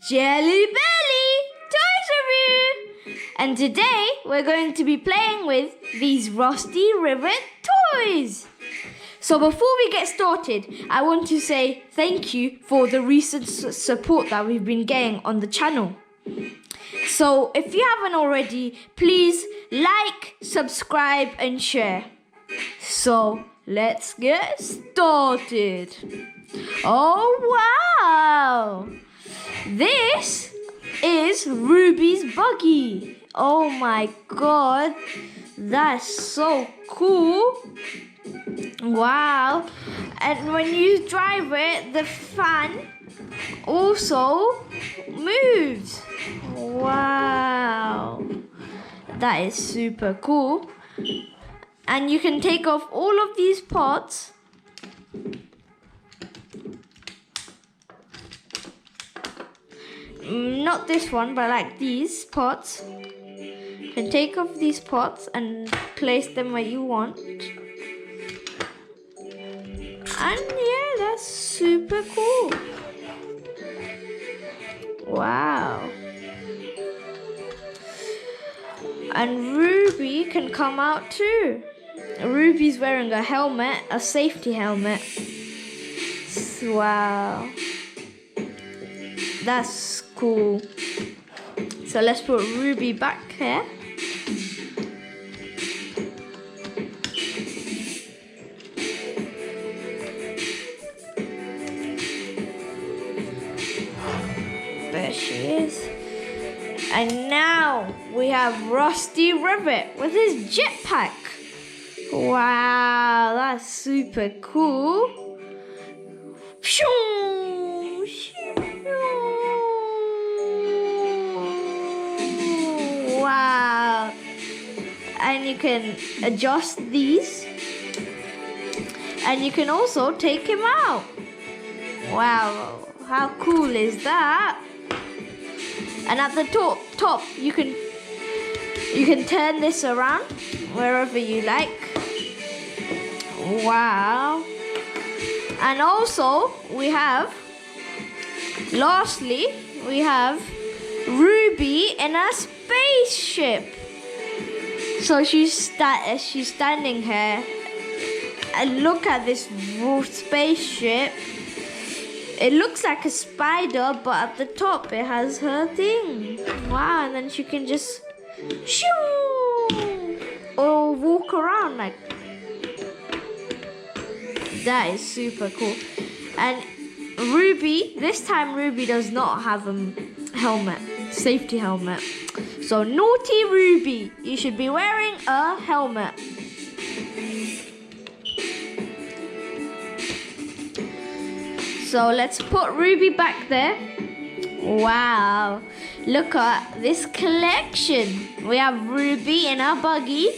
Jelly Belly Toys Review! And today we're going to be playing with these Rusty Rivet toys. So before we get started, I want to say thank you for the recent support that we've been getting on the channel. So if you haven't already, please like, subscribe and share. So let's get started. Oh wow! This is Ruby's buggy. Oh my god, that's so cool. Wow. And when you drive it, the fan also moves. Wow, that is super cool. And you can take off all of these parts. Not this one, but like these parts. You can take off these parts and place them where you want. And yeah, that's super cool. Wow. And Ruby can come out too. Ruby's wearing a helmet, a safety helmet. Wow. That's cool. So let's put Ruby back here. There she is. And now we have Rusty Rivet with his jetpack. Wow, that's super cool. Wow. And you can adjust these. And you can also take him out. Wow, how cool is that? And at the top you can turn this around wherever you like. Wow. And also lastly we have Ruby in a spaceship. So she's standing here and look at this spaceship. It looks like a spider, but at the top it has her thing. Wow, and then she can just shoo or walk around like. That is super cool. And Ruby, this time Ruby does not have a helmet, safety helmet. So naughty Ruby, you should be wearing a helmet. So let's put Ruby back there. Wow, look at this collection. We have Ruby in our buggy.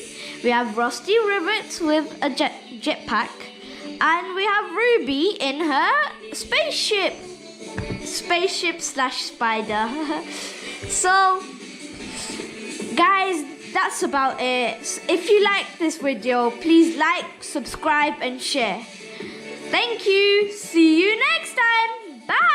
We have Rusty Rivets with a jetpack. And we have Ruby in her spaceship. Spaceship slash spider. So, guys, that's about it. If you like this video, please like, subscribe and share. Thank you. See you next time. Bye.